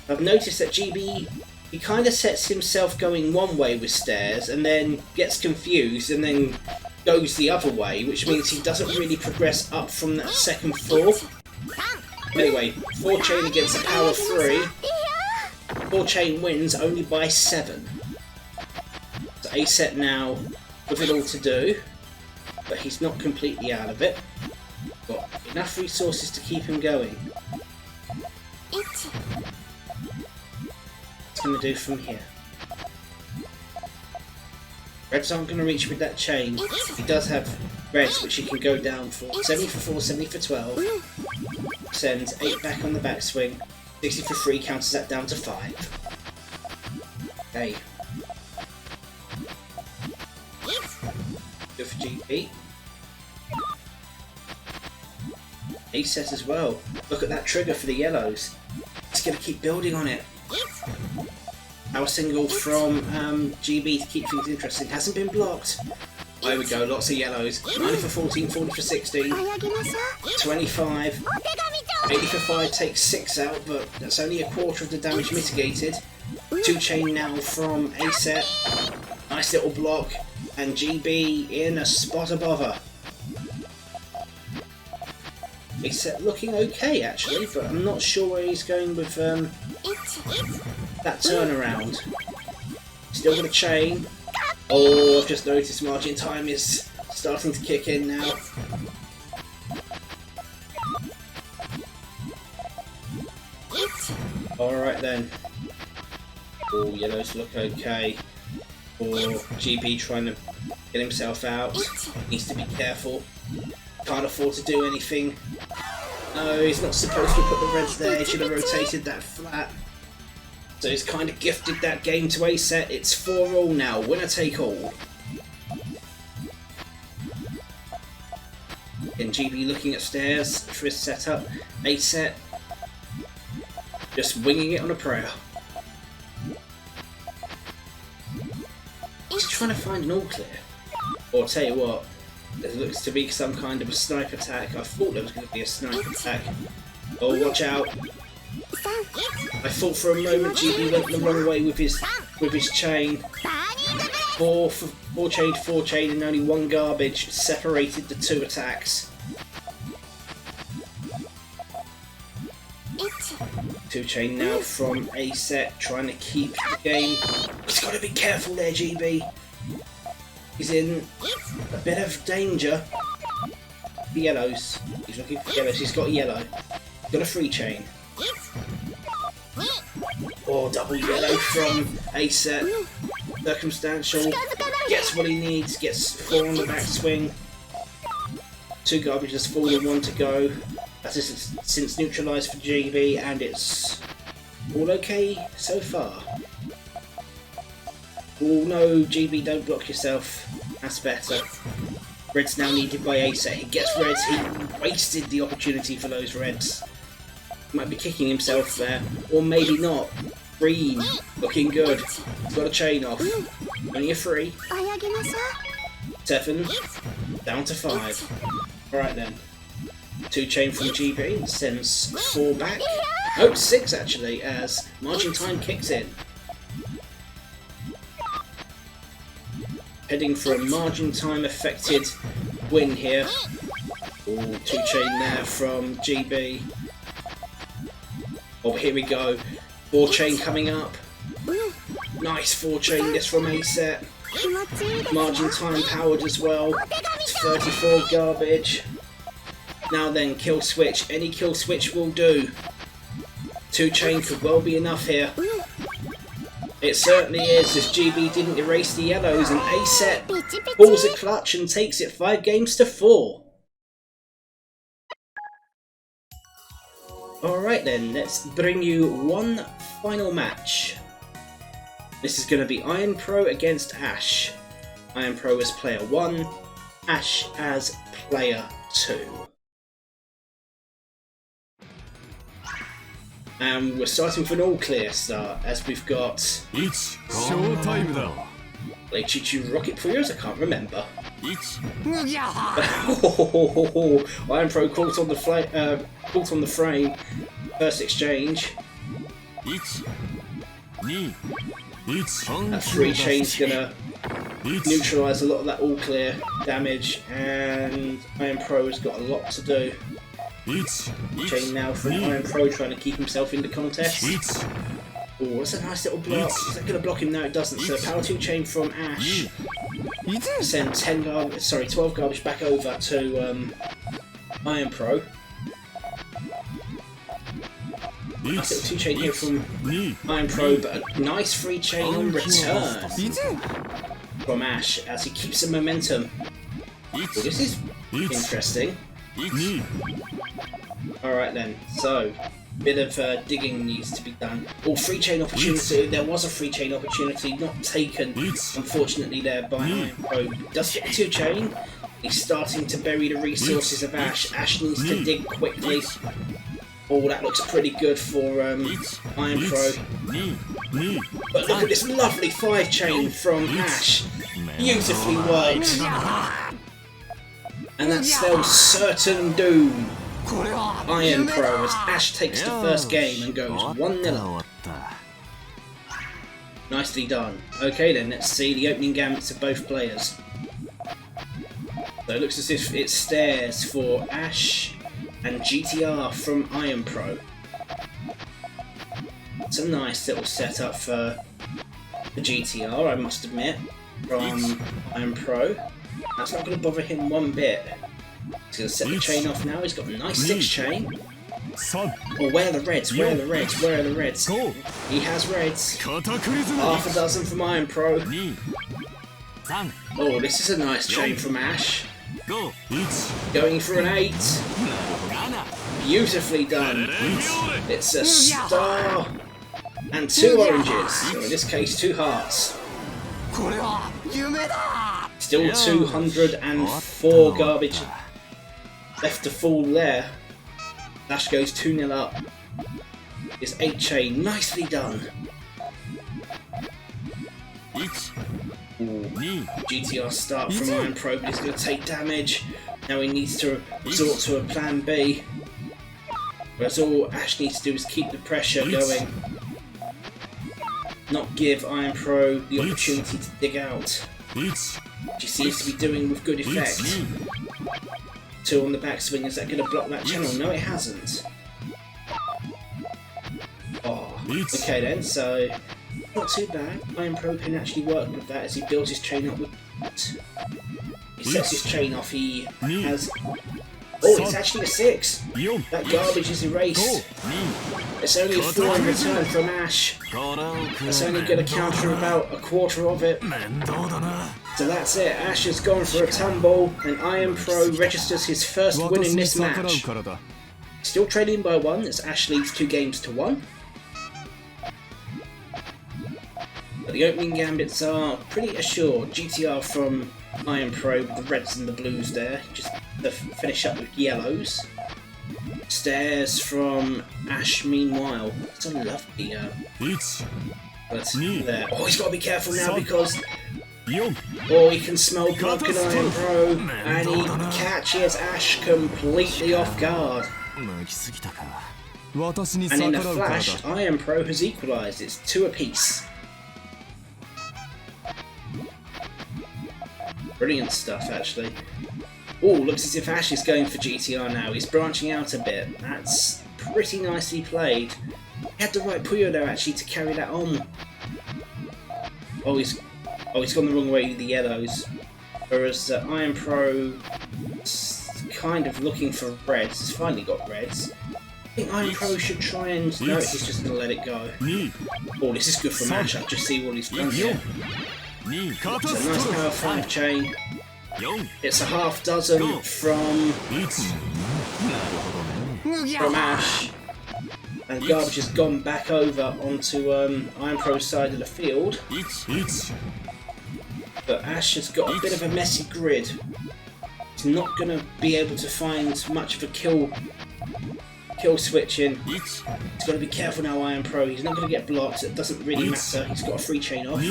I've noticed that GB, he kind of sets himself going one way with stairs and then gets confused and then goes the other way, which means he doesn't really progress up from that second floor. Anyway, 4 chain against a power 3. 4 chain wins only by 7. So A-Set now with it all to do, but he's not completely out of it. Got enough resources to keep him going. What's going to do from here? Reds aren't going to reach with that chain. He does have reds which he can go down for. 70 for 4, 70 for 12. Sends 8 back on the backswing. 60 for 3 counters that down to 5. Okay. Good for GB. A-Set as well. Look at that trigger for the yellows. It's going to keep building on it. Power single from GB to keep things interesting. Hasn't been blocked. There we go, lots of yellows. 90 for 14, 40 for 16. 25. 80 for 5 takes 6 out, but that's only a quarter of the damage mitigated. 2 chain now from A-Set. Nice little block. And GB in a spot above her. A-Set looking okay actually, but I'm not sure where he's going with that turnaround. Still got a chain. Oh, I've just noticed margin time is starting to kick in now. Alright then. Oh, yellows look okay. Or GB trying to get himself out. Needs to be careful. Can't afford to do anything. No, he's not supposed to put the reds there. He should have rotated that flat. So he's kind of gifted that game to A-Set. It's 4-all now. Winner take all. And GB looking at stairs for his setup. A-Set just winging it on a prayer. He's trying to find an all clear. Or I'll tell you what, there looks to be some kind of a snipe attack. I thought there was going to be a snipe attack. Oh, watch out. I thought for a moment GB went the wrong way with his chain. 4 chain to 4 chain and only 1 garbage separated the 2 attacks. 2 chain now from A-Set, trying to keep the game. He's got to be careful there, GB. He's in a bit of danger. The yellows. He's looking for yellows. He's got a yellow. He's got a 3 chain. Oh, double yellow from A-Set. Circumstantial. Gets what he needs. Gets 4 on the backswing. 2 garbage has fallen, 1 to go. That is since neutralised for GB, and it's all okay so far. Oh no, GB, don't block yourself. That's better. Red's now needed by A-Set. He gets reds. He wasted the opportunity for those reds. Might be kicking himself there, or maybe not. Green, looking good. He's got a chain off. Only a 3. 7, down to 5. Alright then. 2 chain from GB, sends 4 back. Oh, 6 actually, as margin time kicks in. Heading for a margin time affected win here. Oh, 2 chain there from GB. Oh, here we go. 4 chain coming up. Nice 4 chain this from A-Set. Margin time powered as well. It's 34 garbage. Now then, kill switch. Any kill switch will do. 2 chain could well be enough here. It certainly is, as GB didn't erase the yellows, and A-Set pulls a clutch and takes it 5 games to 4. Alright then, let's bring you one final match. This is going to be Iron Pro against Ashe. Iron Pro as player 1, Ashe as player 2. And we're starting with an all-clear start, as we've got... Choo-choo rocket Puyos? I can't remember. Iron Pro caught on the frame. First exchange. That 3 chain's gonna neutralise a lot of that all clear damage, and Iron Pro has got a lot to do. Chain now from Iron Pro trying to keep himself in the contest. Oh, that's a nice little block. Is that going to block him? No, it doesn't. So power 2 chain from Ashe. Send 12 garbage back over to Iron Pro. Nice little 2 chain here from Iron Pro, but a nice 3 chain on return from Ashe as he keeps the momentum. Well, this is interesting. Alright then, so bit of digging needs to be done. Oh, 3 chain opportunity. There was a 3 chain opportunity not taken, unfortunately, there by Iron Pro. Does get 2 chain. He's starting to bury the resources of Ashe. Ashe needs to dig quickly. Oh, that looks pretty good for Iron Pro. But look at this lovely 5 chain from Ashe. Beautifully worked. And that spells certain doom. Iron Pro as Ashe takes the first game and goes 1-0. Nicely done. Okay then, let's see the opening gambits of both players. So it looks as if it stares for Ashe and GTR from Iron Pro. It's a nice little setup for the GTR, I must admit, from Iron Pro. That's not going to bother him one bit. He's going to set the chain off now. He's got a nice 6 chain. Oh, where are the reds? Where are the reds? Where are the reds? He has reds. Half a dozen from Iron Pro. Oh, this is a nice chain from Ashe. Going for an 8. Beautifully done. It's a star and 2 oranges. So in this case, 2 hearts. Still 204 garbage left to fall there. Ashe goes 2-0 up. It's 8 chain. Nicely done. Ooh. GTR start from Iron Pro, but he's going to take damage. Now he needs to resort to a plan B. Whereas all Ashe needs to do is keep the pressure going. Not give Iron Pro the opportunity to dig out. Which he seems to be doing with good effect. 2 on the backswing. Is that going to block that channel? No, it hasn't. Oh, okay then, so not too bad. Iron Pro can actually work with that as he builds his chain up with it. He sets his chain off, he has... Oh, it's actually a 6! That garbage is erased. It's only a 4 in return from Ashe. That's only going to counter about a quarter of it. So that's it, Ashe has gone for a tumble, and Iron Pro registers his first win in this match. Still trailing by 1, as Ashe leads 2 games to 1. But the opening gambits are pretty assured. GTR from Iron Pro with the reds and the blues there, just to finish up with yellows. Stairs from Ashe meanwhile. It's a lovely but there. Oh, he's got to be careful now because oh, he can smell blood, can Iron Pro, and he catches Ashe completely off guard. And in a flash, Iron Pro has equalised. It's 2 apiece. Brilliant stuff, actually. Oh, looks as if Ashe is going for GTR now. He's branching out a bit. That's pretty nicely played. He had the right Puyo there, actually, to carry that on. Oh, he's gone the wrong way with the yellows. Whereas Iron Pro is kind of looking for reds. He's finally got reds. I think Iron Pro should try and... No, he's just going to let it go. Oh, this is good for Ashe. I'll just see what he's done here. It's a nice power 5 chain. It's a half dozen from Ashe. And garbage has gone back over onto Iron Pro's side of the field. But Ashe has got a bit of a messy grid. He's not going to be able to find much of a kill switching. He's got to be careful now, Iron Pro. He's not going to get blocked. It doesn't really matter. He's got a 3 chain off.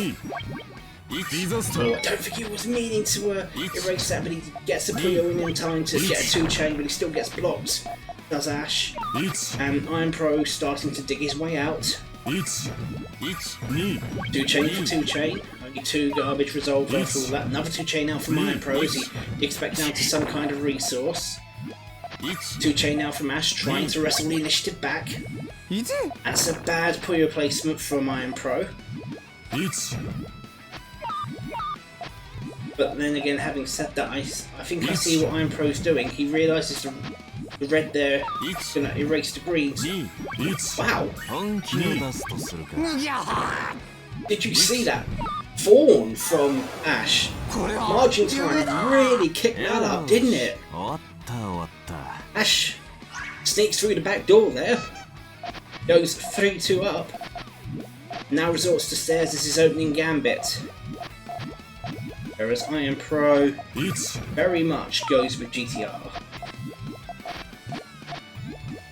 Oh, I don't think he was meaning to erase that, but he gets the Puyo in time to get a 2 chain, but he still gets blocked. Does Ashe. And Iron Pro starting to dig his way out. Two chain for two chain. Only two garbage resolved after all that. Another two chain now from Iron Pro as he expects down to some kind of resource. Two chain now from Ashe, trying to wrestle the initiative back. That's a bad Puyo placement from Iron Pro. But then again, having said that, I think I see what Iron Pro's doing. He realises the red there is going to erase the greens. Wow! Did you see that? Fawn from Ashe. Margin time really kicked that up, didn't it? Ashe sneaks through the back door there. Goes 3-2 up. Now resorts to stairs as his opening gambit. Whereas Iron Pro very much goes with GTR.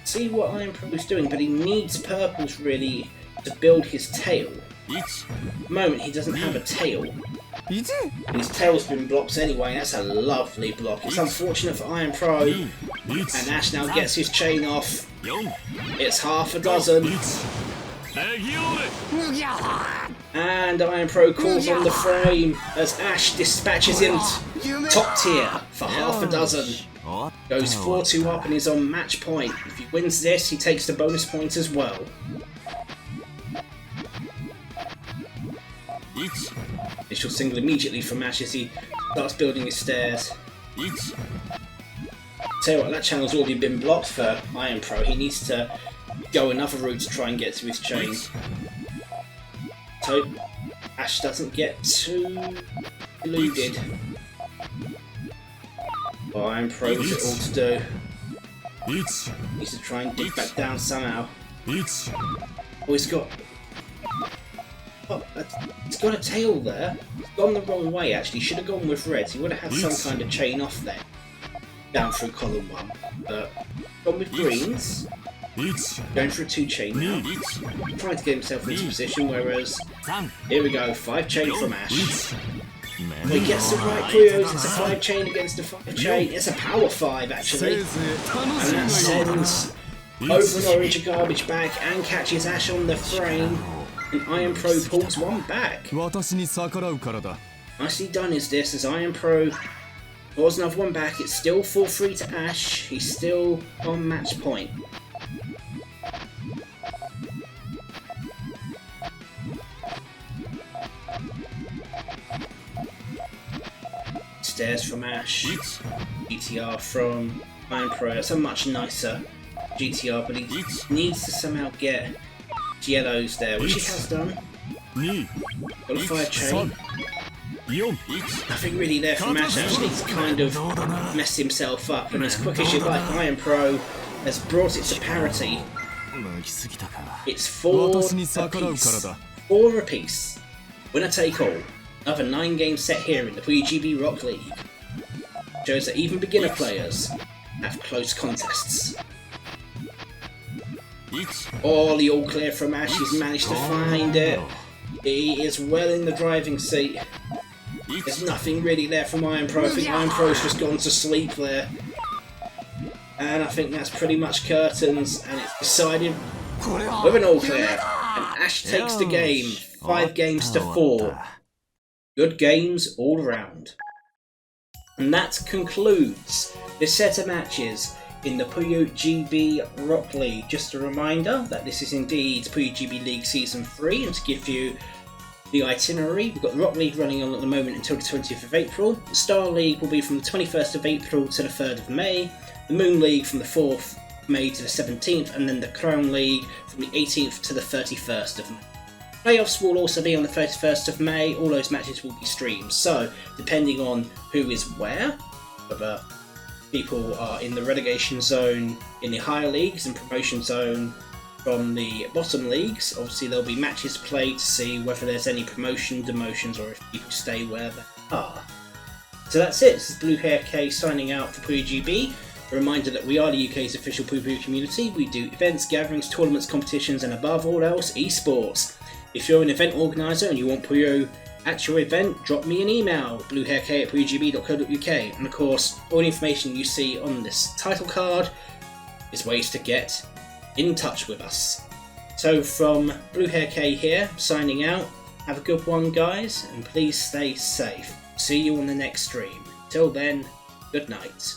See what Iron Pro is doing, but he needs purples really to build his tail. At the moment he doesn't have a tail. His tail's been blocked anyway, and that's a lovely block. It's unfortunate for Iron Pro, and Ashe now gets his chain off. It's half a dozen. And Iron Pro calls on the frame as Ashe dispatches him top tier for half a dozen. Goes 4-2 up and is on match point. If he wins this, he takes the bonus point as well. Initial single immediately from Ashe as he starts building his stairs. Tell you what, that channel's already been blocked for Iron Pro. He needs to go another route to try and get to his chain. So Ashe doesn't get too eluded. Oh, Iron Pro has it all to do. Needs to try and dig back down somehow. Oh, he's got... Oh, it's got a tail there. It's gone the wrong way actually. Should have gone with reds. He would have had some kind of chain off there. Down through column 1. But gone with greens. Going for a 2 chain now. Trying to get himself into position, whereas here we go, 5 chain from Ashe. Well, he gets the right Puyos, it's a 5 chain against a 5 chain. It's a power 5 actually. And that sends over an orange a garbage bag and catches Ashe on the frame. And Iron Pro pulls one back. Nicely done is this, as Iron Pro pulls another one back. It's still 4-3 to Ashe. He's still on match point. Stairs from Ashe. GTR from Iron Pro. That's a much nicer GTR, but he needs to somehow get yellows there, which he has done. Got a 5 chain. Nothing really there from Ashe actually. He's kind of messed himself up, and as quick as you like, Iron Pro has brought it to parity. It's 4 apiece. 4 apiece. Winner take all. Another 9-game set here in the PuyoGB Rock League. Shows that even beginner players have close contests. Oh, the all clear from Ashe. He's managed to find it. He is well in the driving seat. There's nothing really there from Iron Pro. I think Iron Pro's just gone to sleep there. And I think that's pretty much curtains, and it's decided with an all clear. And Ashe takes the game, 5 games to 4. Good games all around. And that concludes this set of matches in the PuyoGB Rock League. Just a reminder that this is indeed PuyoGB League Season 3, and to give you the itinerary, we've got the Rock League running on at the moment until the 20th of April. The Star League will be from the 21st of April to the 3rd of May, the Moon League from the 4th of May to the 17th, and then the Crown League from the 18th to the 31st of May. Playoffs will also be on the 31st of May. All those matches will be streamed, so depending on who is where, whether people are in the relegation zone in the higher leagues and promotion zone from the bottom leagues, obviously there'll be matches played to see whether there's any promotion, demotions, or if people stay where they are. So that's it. This is Blue Hair K signing out for PuyoGB. A reminder that we are the UK's official Puyo Puyo community. We do events, gatherings, tournaments, competitions, and above all else, esports. If you're an event organiser and you want Puyo at your event, drop me an email, bluehairk@puyogb.co.uk, and of course, all the information you see on this title card is ways to get in touch with us. So from Blue Hair K here, signing out. Have a good one, guys, and please stay safe. See you on the next stream. Till then, good night.